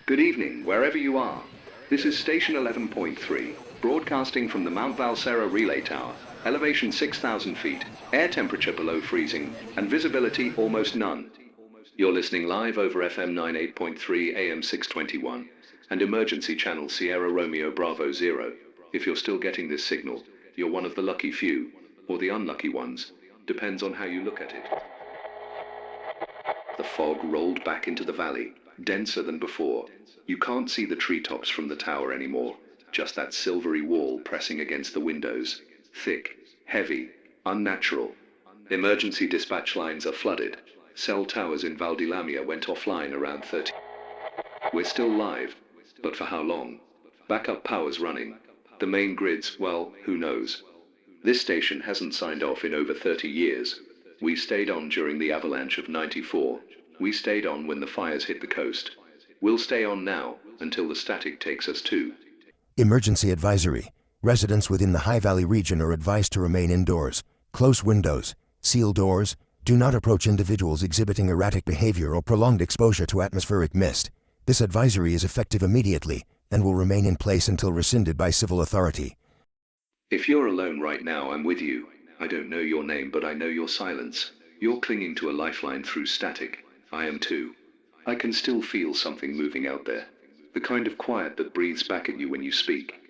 Good evening, wherever you are. This is Station 11.3, broadcasting from the Mount Valsera Relay Tower, elevation 6,000 feet, air temperature below freezing, and visibility almost none. You're listening live over FM 98.3 AM 621, and emergency channel Sierra Romeo Bravo 0. If you're still getting this signal, you're one of the lucky few, or the unlucky ones, depends on how you look at it. The fog rolled back into the valley, denser than before. You can't see the treetops from the tower anymore, just that silvery wall pressing against the windows. Thick, heavy, unnatural. Emergency dispatch lines are flooded. Cell towers in Valdilamia went offline around 30. We're still live, but for how long? Backup power's running. The main grids, well, who knows? This station hasn't signed off in over 30 years. We stayed on during the avalanche of '94. We stayed on when the fires hit the coast. We'll stay on now, until the static takes us too. Emergency advisory. Residents within the High Valley region are advised to remain indoors. Close windows. Seal doors. Do not approach individuals exhibiting erratic behavior or prolonged exposure to atmospheric mist. This advisory is effective immediately and will remain in place until rescinded by civil authority. If you're alone right now, I'm with you. I don't know your name, but I know your silence. You're clinging to a lifeline through static. I am too. I can still feel something moving out there. The kind of quiet that breathes back at you when you speak.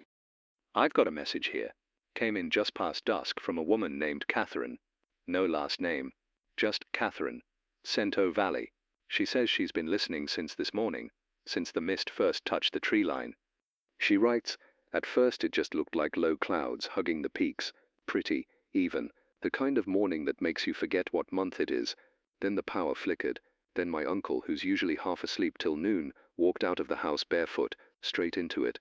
I've got a message here. Came in just past dusk from a woman named Catherine. No last name. Just Catherine. Cento Valley. She says she's been listening since this morning, since the mist first touched the tree line. She writes, at first it just looked like low clouds hugging the peaks, pretty, even, the kind of morning that makes you forget what month it is. Then the power flickered. Then my uncle, who's usually half asleep till noon, walked out of the house barefoot, straight into it.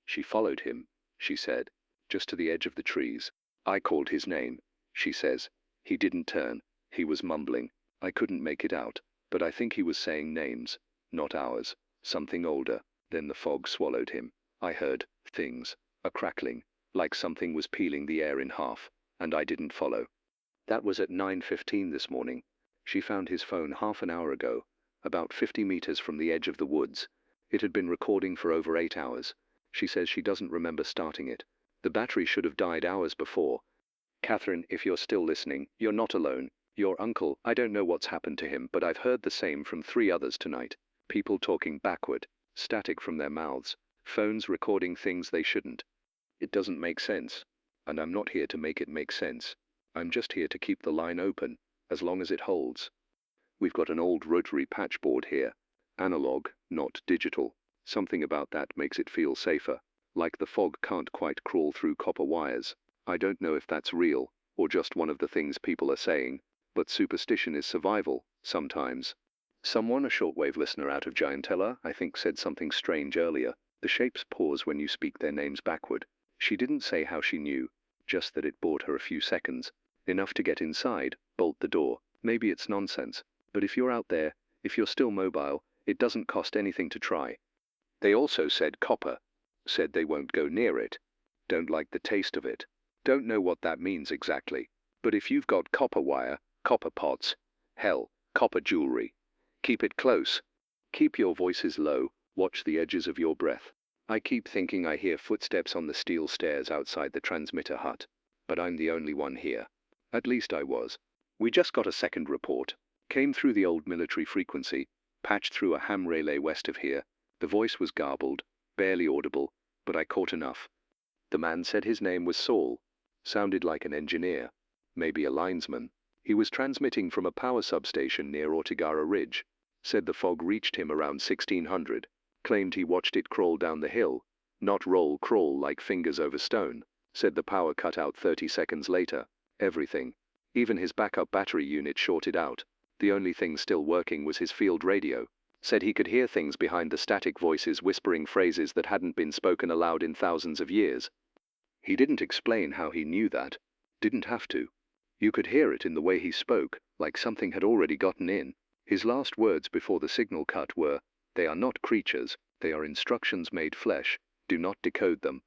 She followed him, she said, just to the edge of the trees. I called his name, she says. He didn't turn. He was mumbling. I couldn't make it out, but I think he was saying names, not ours, something older. Then the fog swallowed him. I heard things, a crackling, like something was peeling the air in half, and I didn't follow. That was at 9:15 this morning. She found his phone half an hour ago, about 50 meters from the edge of the woods. It had been recording for over 8 hours. She says she doesn't remember starting it. The battery should have died hours before. Catherine, if you're still listening, you're not alone. Your uncle, I don't know what's happened to him, but I've heard the same from 3 others tonight. People talking backward, static from their mouths, phones recording things they shouldn't. It doesn't make sense. And I'm not here to make it make sense. I'm just here to keep the line open, as long as it holds. We've got an old rotary patchboard here. Analog, not digital. Something about that makes it feel safer. Like the fog can't quite crawl through copper wires. I don't know if that's real, or just one of the things people are saying, but superstition is survival, sometimes. Someone, a shortwave listener out of Giantella, I think said something strange earlier. The shapes pause when you speak their names backward. She didn't say how she knew, just that it bought her a few seconds. Enough to get inside, bolt the door. Maybe it's nonsense, but if you're out there, if you're still mobile, it doesn't cost anything to try. They also said copper. Said they won't go near it. Don't like the taste of it. Don't know what that means exactly. But if you've got copper wire, copper pots, hell, copper jewelry, keep it close. Keep your voices low, watch the edges of your breath. I keep thinking I hear footsteps on the steel stairs outside the transmitter hut, but I'm the only one here. At least I was. We just got a second report. Came through the old military frequency, patched through a ham relay west of here. The voice was garbled, barely audible, but I caught enough. The man said his name was Saul. Sounded like an engineer, maybe a linesman. He was transmitting from a power substation near Ortigara Ridge. Said the fog reached him around 1600. Claimed he watched it crawl down the hill, not roll crawl like fingers over stone. Said the power cut out 30 seconds later. Everything. Even his backup battery unit shorted out. The only thing still working was his field radio. Said he could hear things behind the static voices whispering phrases that hadn't been spoken aloud in thousands of years. He didn't explain how he knew that. Didn't have to. You could hear it in the way he spoke, like something had already gotten in. His last words before the signal cut were, "They are not creatures, they are instructions made flesh. Do not decode them."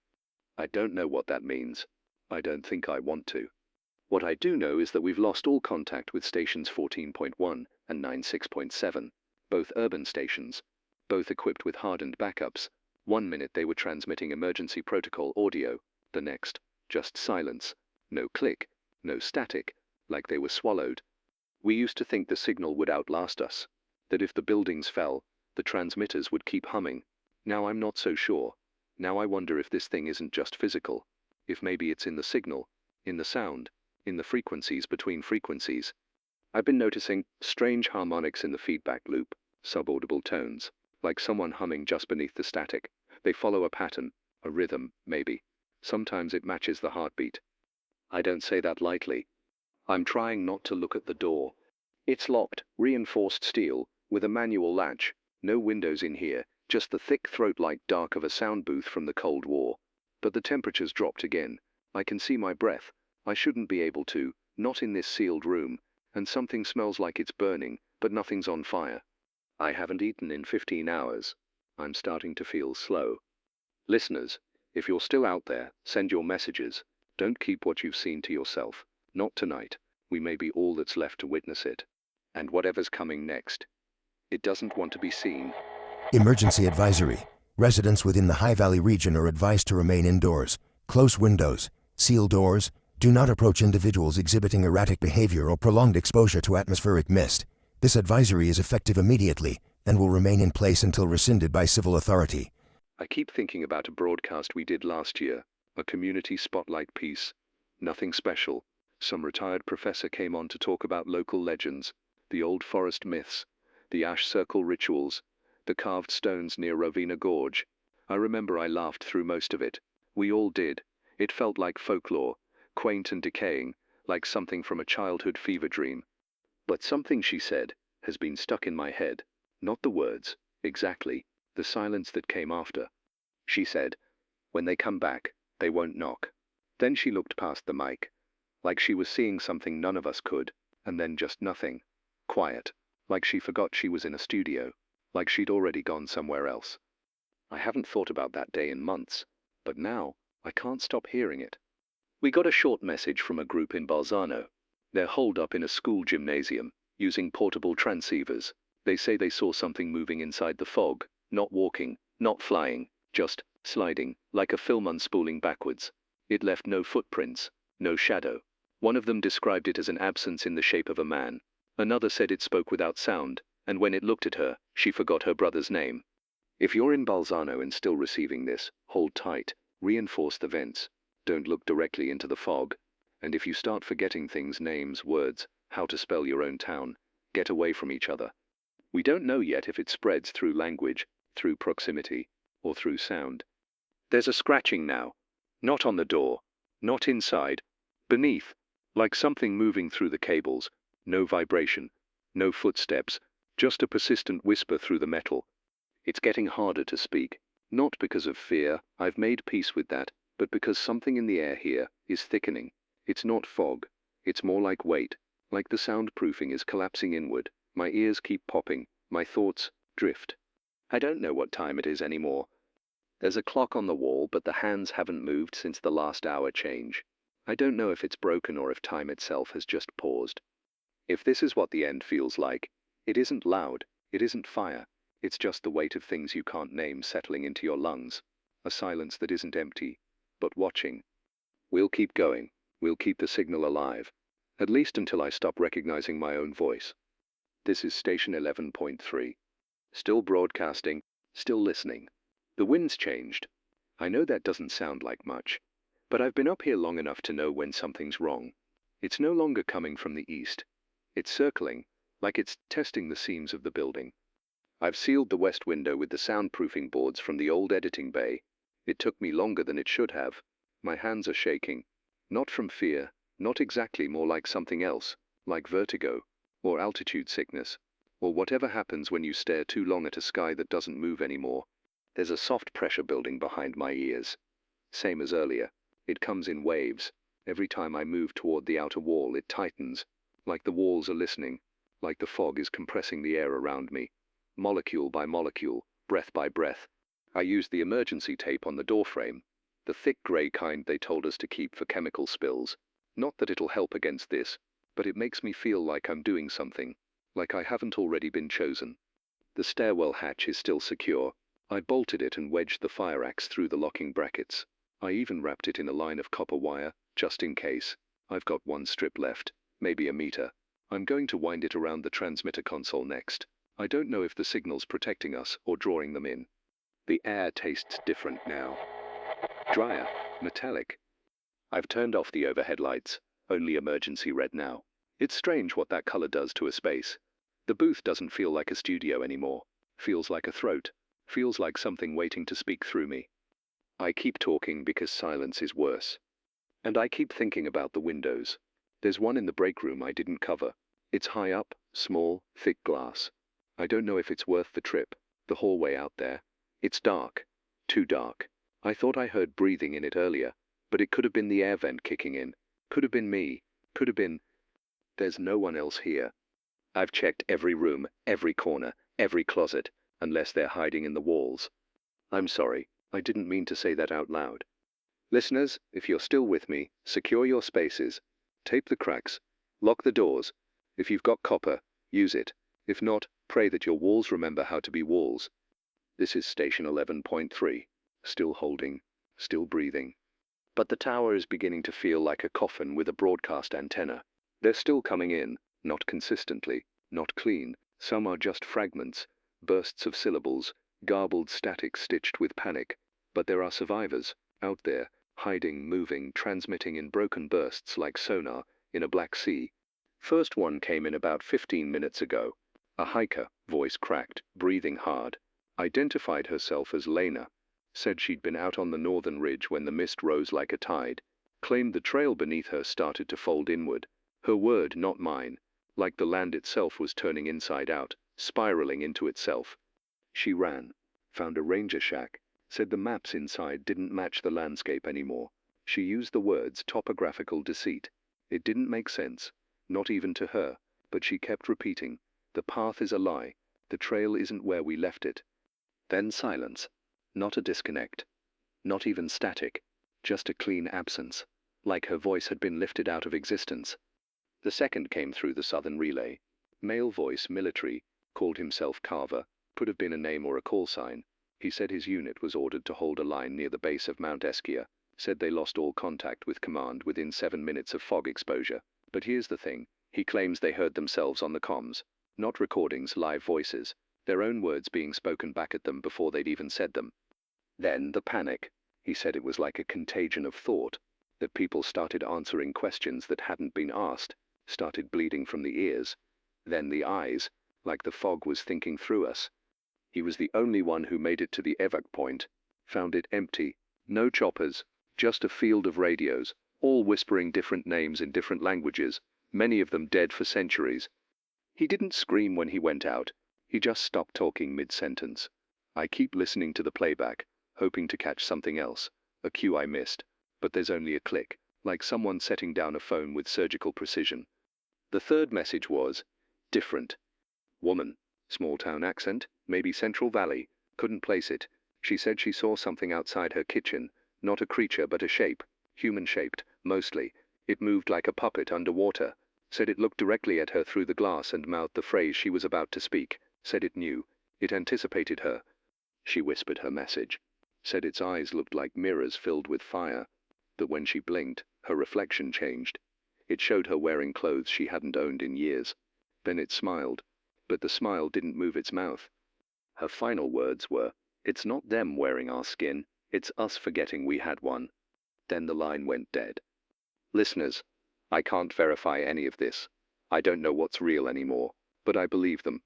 I don't know what that means. I don't think I want to. What I do know is that we've lost all contact with stations 14.1 and 96.7, both urban stations. both equipped with hardened backups. One minute they were transmitting emergency protocol audio, the next, just silence. No click, no static, like they were swallowed. We used to think the signal would outlast us, that if the buildings fell, the transmitters would keep humming. Now I'm not so sure. Now I wonder if this thing isn't just physical, if maybe it's in the signal, in the sound, in the frequencies between frequencies. I've been noticing strange harmonics in the feedback loop, subaudible tones, like someone humming just beneath the static. They follow a pattern, a rhythm, maybe. Sometimes it matches the heartbeat. I don't say that lightly. I'm trying not to look at the door. It's locked, reinforced steel, with a manual latch. No windows in here, just the thick throat-like dark of a sound booth from the Cold War. But the temperature's dropped again. I can see my breath. I shouldn't be able to, not in this sealed room. And something smells like it's burning, but nothing's on fire. I haven't eaten in 15 hours. I'm starting to feel slow. Listeners, if you're still out there, send your messages. Don't keep what you've seen to yourself. Not tonight. We may be all that's left to witness it. And whatever's coming next, it doesn't want to be seen. Emergency advisory. Residents within the High Valley region are advised to remain indoors. Close windows, seal doors. Do not approach individuals exhibiting erratic behavior or prolonged exposure to atmospheric mist. This advisory is effective immediately and will remain in place until rescinded by civil authority. I keep thinking about a broadcast we did last year, a community spotlight piece. Nothing special. Some retired professor came on to talk about local legends, the old forest myths, the ash circle rituals, the carved stones near Rovina Gorge. I remember I laughed through most of it. We all did. It felt like folklore, quaint and decaying, like something from a childhood fever dream. But something she said has been stuck in my head. Not the words, exactly, the silence that came after. She said, "When they come back, they won't knock." Then she looked past the mic, like she was seeing something none of us could, and then just nothing. Quiet, like she forgot she was in a studio, like she'd already gone somewhere else. I haven't thought about that day in months, but now I can't stop hearing it. We got a short message from a group in Bolzano. They're holed up in a school gymnasium, using portable transceivers. They say they saw something moving inside the fog, not walking, not flying, just sliding, like a film unspooling backwards. It left no footprints, no shadow. One of them described it as an absence in the shape of a man. Another said it spoke without sound, and when it looked at her, she forgot her brother's name. If you're in Bolzano and still receiving this, hold tight, reinforce the vents. Don't look directly into the fog. And if you start forgetting things, names, words, how to spell your own town, get away from each other. We don't know yet if it spreads through language, through proximity, or through sound. There's a scratching now. Not on the door. Not inside. Beneath. Like something moving through the cables. No vibration. No footsteps. Just a persistent whisper through the metal. It's getting harder to speak. Not because of fear, I've made peace with that, but because something in the air here is thickening. It's not fog. It's more like weight. Like the soundproofing is collapsing inward. My ears keep popping. My thoughts drift. I don't know what time it is anymore. There's a clock on the wall, but the hands haven't moved since the last hour change. I don't know if it's broken or if time itself has just paused. If this is what the end feels like, it isn't loud. It isn't fire. It's just the weight of things you can't name settling into your lungs. A silence that isn't empty, but watching. We'll keep going. We'll keep the signal alive. At least until I stop recognizing my own voice. This is Station 11.3. Still broadcasting, still listening. The wind's changed. I know that doesn't sound like much, but I've been up here long enough to know when something's wrong. It's no longer coming from the east. It's circling, like it's testing the seams of the building. I've sealed the west window with the soundproofing boards from the old editing bay. It took me longer than it should have. My hands are shaking. Not from fear, not exactly, more like something else, like vertigo, or altitude sickness, or whatever happens when you stare too long at a sky that doesn't move anymore. There's a soft pressure building behind my ears. Same as earlier. It comes in waves. Every time I move toward the outer wall, it tightens, like the walls are listening, like the fog is compressing the air around me. Molecule by molecule, breath by breath. I used the emergency tape on the doorframe, the thick grey kind they told us to keep for chemical spills. Not that it'll help against this, but it makes me feel like I'm doing something, like I haven't already been chosen. The stairwell hatch is still secure. I bolted it and wedged the fire axe through the locking brackets. I even wrapped it in a line of copper wire, just in case. I've got one strip left, maybe a meter. I'm going to wind it around the transmitter console next. I don't know if the signal's protecting us or drawing them in. The air tastes different now. Drier, metallic. I've turned off the overhead lights, only emergency red now. It's strange what that color does to a space. The booth doesn't feel like a studio anymore. Feels like a throat. Feels like something waiting to speak through me. I keep talking because silence is worse. And I keep thinking about the windows. There's one in the break room I didn't cover. It's high up, small, thick glass. I don't know if it's worth the trip, the hallway out there. It's dark. Too dark. I thought I heard breathing in it earlier, but it could have been the air vent kicking in. Could have been me. Could have been... There's no one else here. I've checked every room, every corner, every closet, unless they're hiding in the walls. I'm sorry, I didn't mean to say that out loud. Listeners, if you're still with me, secure your spaces. Tape the cracks. Lock the doors. If you've got copper, use it. If not, pray that your walls remember how to be walls. This is station 11.3. Still holding. Still breathing. But the tower is beginning to feel like a coffin with a broadcast antenna. They're still coming in, not consistently, not clean. Some are just fragments, bursts of syllables, garbled static stitched with panic. But there are survivors, out there, hiding, moving, transmitting in broken bursts like sonar, in a black sea. First one came in about 15 minutes ago. A hiker, voice cracked, breathing hard. Identified herself as Lena. Said she'd been out on the northern ridge when the mist rose like a tide. Claimed the trail beneath her started to fold inward. Her word, not mine. Like the land itself was turning inside out, spiraling into itself. She ran. Found a ranger shack. Said the maps inside didn't match the landscape anymore. She used the words topographical deceit. It didn't make sense. Not even to her. But she kept repeating. The path is a lie. The trail isn't where we left it. Then silence. Not a disconnect. Not even static. Just a clean absence. Like her voice had been lifted out of existence. The second came through the southern relay. Male voice, military, called himself Carver, could have been a name or a call sign. He said his unit was ordered to hold a line near the base of Mount Eskia. Said they lost all contact with command within 7 minutes of fog exposure. But here's the thing, he claims they heard themselves on the comms. Not recordings, live voices. Their own words being spoken back at them before they'd even said them. Then the panic. He said it was like a contagion of thought. That people started answering questions that hadn't been asked. Started bleeding from the ears. Then the eyes, like the fog was thinking through us. He was the only one who made it to the evac point. Found it empty. No choppers. Just a field of radios, all whispering different names in different languages, many of them dead for centuries. He didn't scream when he went out. He just stopped talking mid-sentence. I keep listening to the playback, hoping to catch something else. A cue I missed. But there's only a click, like someone setting down a phone with surgical precision. The third message was different. Woman. Small town accent, maybe Central Valley. Couldn't place it. She said she saw something outside her kitchen. Not a creature but a shape. Human-shaped, mostly. It moved like a puppet underwater. Said it looked directly at her through the glass and mouthed the phrase she was about to speak. Said it knew. It anticipated her. She whispered her message. Said its eyes looked like mirrors filled with fire. That when she blinked, her reflection changed. It showed her wearing clothes she hadn't owned in years. Then it smiled. But the smile didn't move its mouth. Her final words were, "It's not them wearing our skin, it's us forgetting we had one." Then the line went dead. Listeners, I can't verify any of this. I don't know what's real anymore, but I believe them.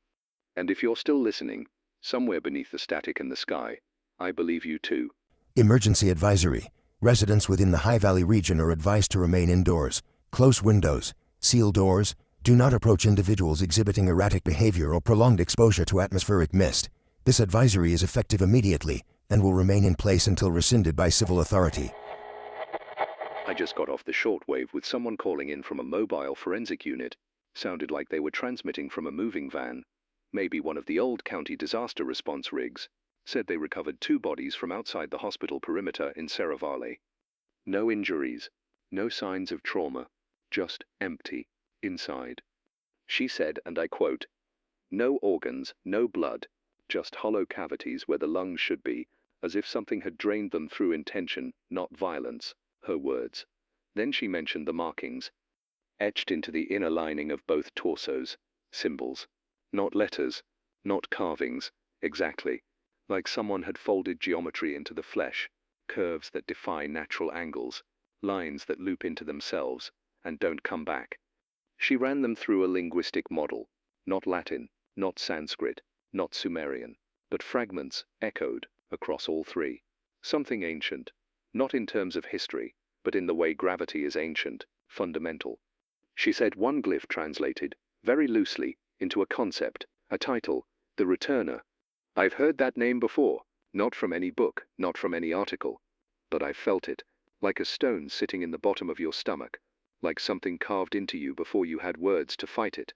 And if you're still listening, somewhere beneath the static in the sky, I believe you too. Emergency advisory. Residents within the High Valley region are advised to remain indoors. Close windows. Seal doors. Do not approach individuals exhibiting erratic behavior or prolonged exposure to atmospheric mist. This advisory is effective immediately and will remain in place until rescinded by civil authority. I just got off the shortwave with someone calling in from a mobile forensic unit. Sounded like they were transmitting from a moving van. Maybe one of the old county disaster response rigs. Said they recovered 2 bodies from outside the hospital perimeter in Vale. No injuries. No signs of trauma. Just empty. Inside. She said, and I quote, "No organs, no blood. just hollow cavities where the lungs should be, as if something had drained them through intention, not violence, her words. Then she mentioned the markings, etched into the inner lining of both torsos, symbols. Not letters, not carvings, exactly. Like someone had folded geometry into the flesh, curves that defy natural angles, lines that loop into themselves, and don't come back. She ran them through a linguistic model, not Latin, not Sanskrit, not Sumerian, but fragments echoed across all three. Something ancient, not in terms of history, but in the way gravity is ancient, fundamental. She said one glyph translated, very loosely, into a concept, a title, The Returner. I've heard that name before, not from any book, not from any article, but I felt it, like a stone sitting in the bottom of your stomach, like something carved into you before you had words to fight it.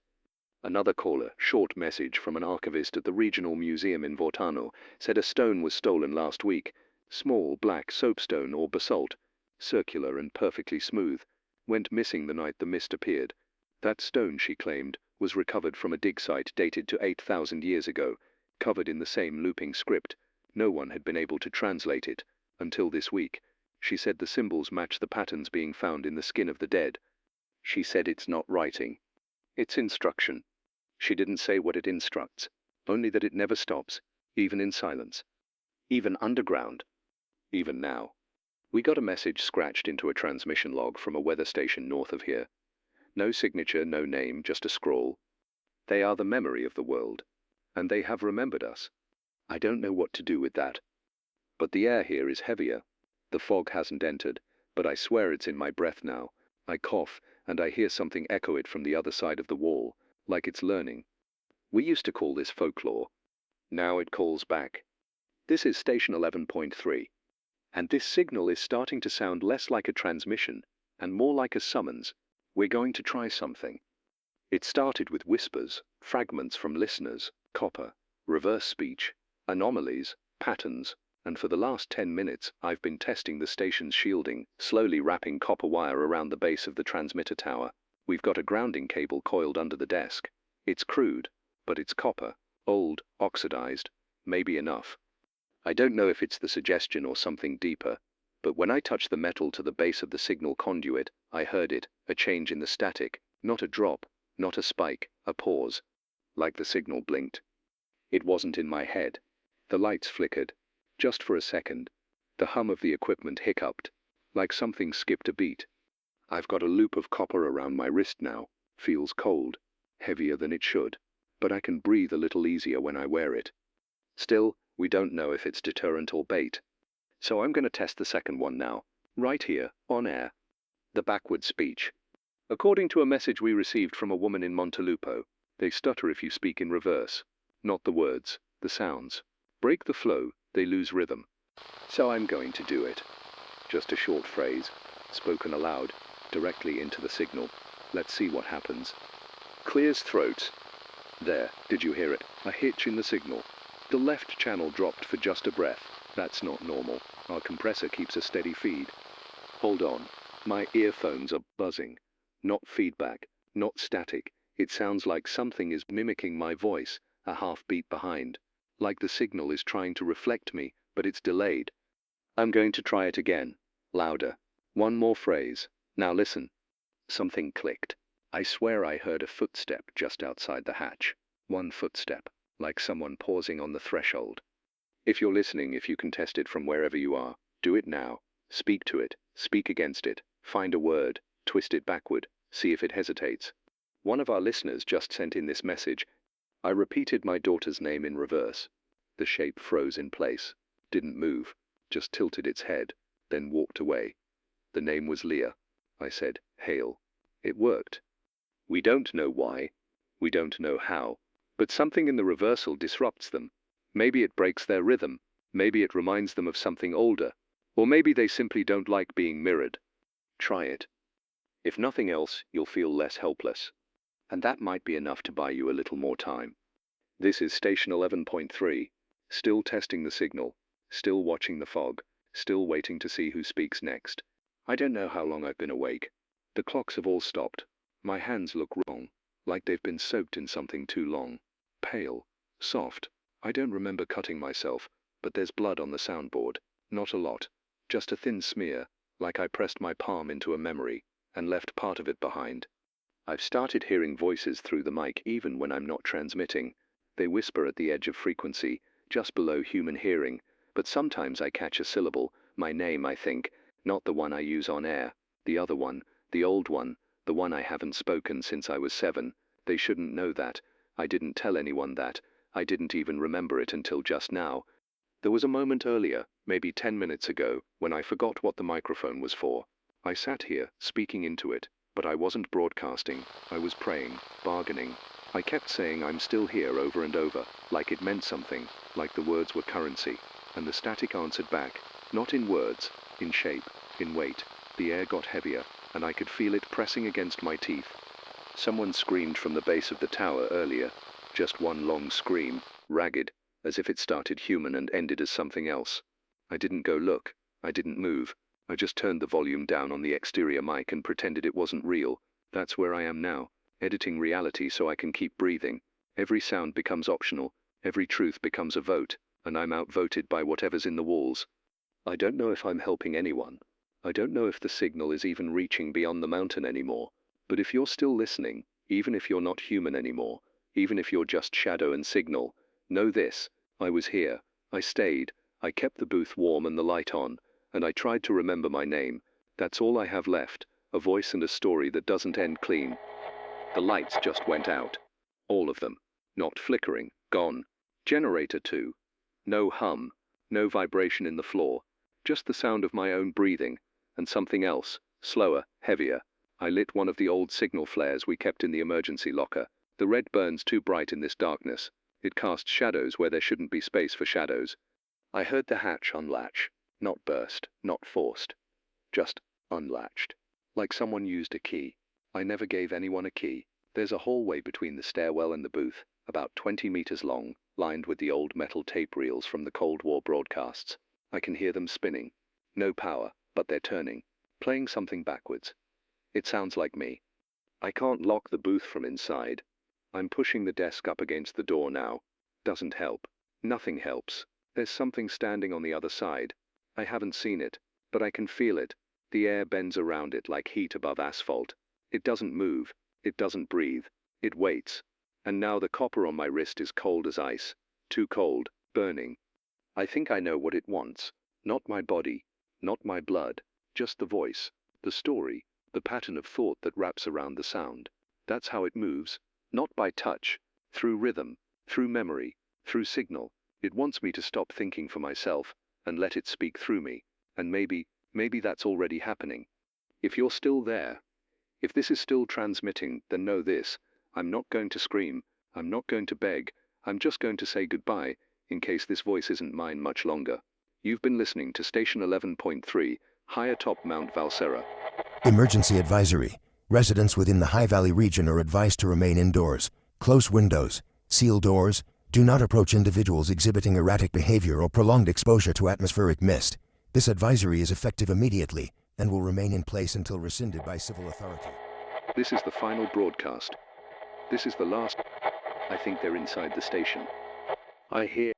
Another caller, short message from an archivist at the regional museum in Vortano, said a stone was stolen last week, small black soapstone or basalt, circular and perfectly smooth, went missing the night the mist appeared. That stone, she claimed, was recovered from a dig site dated to 8,000 years ago, covered in the same looping script. No one had been able to translate it, until this week. She said the symbols match the patterns being found in the skin of the dead. She said it's not writing. It's instruction. She didn't say what it instructs, only that it never stops, even in silence. Even underground. Even now. We got a message scratched into a transmission log from a weather station north of here. No signature, no name, just a scrawl. They are the memory of the world, and they have remembered us. I don't know what to do with that. But the air here is heavier. The fog hasn't entered, but I swear it's in my breath now. I cough, and I hear something echo it from the other side of the wall, like it's learning. We used to call this folklore. Now it calls back. This is station 11.3. And this signal is starting to sound less like a transmission, and more like a summons. We're going to try something. It started with whispers, fragments from listeners, copper, reverse speech, anomalies, patterns, and for the last 10 minutes I've been testing the station's shielding, slowly wrapping copper wire around the base of the transmitter tower. We've got a grounding cable coiled under the desk. It's crude, but it's copper, old, oxidized, maybe enough. I don't know if it's the suggestion or something deeper, but when I touched the metal to the base of the signal conduit, I heard it, a change in the static, not a drop, not a spike, a pause, like the signal blinked. It wasn't in my head. The lights flickered, just for a second. The hum of the equipment hiccuped, like something skipped a beat. I've got a loop of copper around my wrist now, feels cold, heavier than it should, but I can breathe a little easier when I wear it. Still, we don't know if it's deterrent or bait. So I'm going to test the second one now, right here, on air. The backward speech. According to a message we received from a woman in Montelupo, they stutter if you speak in reverse. Not the words, the sounds. Break the flow, they lose rhythm. So I'm going to do it. Just a short phrase, spoken aloud, directly into the signal. Let's see what happens. Clears throats. There, did you hear it? A hitch in the signal. The left channel dropped for just a breath. That's not normal. Our compressor keeps a steady feed. Hold on. My earphones are buzzing. Not feedback, not static. It sounds like something is mimicking my voice, a half beat behind. Like the signal is trying to reflect me, but it's delayed. I'm going to try it again. Louder. One more phrase. Now listen. Something clicked. I swear I heard a footstep just outside the hatch. One footstep, like someone pausing on the threshold. If you're listening, if you can test it from wherever you are, do it now. Speak to it, speak against it, find a word, twist it backward, see if it hesitates. One of our listeners just sent in this message. I repeated my daughter's name in reverse. The shape froze in place, didn't move, just tilted its head, then walked away. The name was Leah. I said, hail. It worked. We don't know why. We don't know how. But something in the reversal disrupts them. Maybe it breaks their rhythm. Maybe it reminds them of something older. Or maybe they simply don't like being mirrored. Try it. If nothing else, you'll feel less helpless. And that might be enough to buy you a little more time. This is station 11.3. Still testing the signal. Still watching the fog. Still waiting to see who speaks next. I don't know how long I've been awake. The clocks have all stopped. My hands look wrong, like they've been soaked in something too long. Pale. Soft. I don't remember cutting myself, but there's blood on the soundboard. Not a lot. Just a thin smear, like I pressed my palm into a memory, and left part of it behind. I've started hearing voices through the mic even when I'm not transmitting. They whisper at the edge of frequency, just below human hearing, but sometimes I catch a syllable, my name I think, not the one I use on air, the other one, the old one, the one I haven't spoken since I was 7. They shouldn't know that. I didn't tell anyone that. I didn't even remember it until just now. There was a moment earlier, maybe 10 minutes ago, when I forgot what the microphone was for. I sat here, speaking into it, but I wasn't broadcasting. I was praying, bargaining. I kept saying I'm still here over and over, like it meant something, like the words were currency. And the static answered back, not in words, in shape, in weight. The air got heavier, and I could feel it pressing against my teeth. Someone screamed from the base of the tower earlier. Just one long scream, ragged, as if it started human and ended as something else. I didn't go look. I didn't move. I just turned the volume down on the exterior mic and pretended it wasn't real. That's where I am now, editing reality so I can keep breathing. Every sound becomes optional. Every truth becomes a vote, and I'm outvoted by whatever's in the walls. I don't know if I'm helping anyone. I don't know if the signal is even reaching beyond the mountain anymore. But if you're still listening, even if you're not human anymore, even if you're just shadow and signal, know this: I was here. I stayed. I kept the booth warm and the light on, and I tried to remember my name. That's all I have left, a voice and a story that doesn't end clean. The lights just went out. All of them. Not flickering, gone. Generator too. No hum, no vibration in the floor, just the sound of my own breathing, and something else, slower, heavier. I lit one of the old signal flares we kept in the emergency locker. The red burns too bright in this darkness. It casts shadows where there shouldn't be space for shadows. I heard the hatch unlatch, not burst, not forced, just unlatched. Like someone used a key. I never gave anyone a key. There's a hallway between the stairwell and the booth, about 20 meters long, lined with the old metal tape reels from the Cold War broadcasts. I can hear them spinning. No power, but they're turning, playing something backwards. It sounds like me. I can't lock the booth from inside. I'm pushing the desk up against the door now. Doesn't help. Nothing helps. There's something standing on the other side. I haven't seen it, but I can feel it. The air bends around it like heat above asphalt. It doesn't move. It doesn't breathe. It waits. And now the copper on my wrist is cold as ice. Too cold, burning. I think I know what it wants. Not my body, not my blood, just the voice, the story, the pattern of thought that wraps around the sound. That's how it moves. Not by touch, through rhythm, through memory, through signal. It wants me to stop thinking for myself and let it speak through me. And maybe that's already happening. If you're still there, if this is still transmitting, then know this: I'm not going to scream, I'm not going to beg, I'm just going to say goodbye, in case this voice isn't mine much longer. You've been listening to Station 11.3, high atop Mount Valsera. Emergency advisory. Residents within the High Valley region are advised to remain indoors. Close windows, seal doors. Do not approach individuals exhibiting erratic behavior or prolonged exposure to atmospheric mist. This advisory is effective immediately and will remain in place until rescinded by civil authority. This is the final broadcast. This is the last. I think they're inside the station. I hear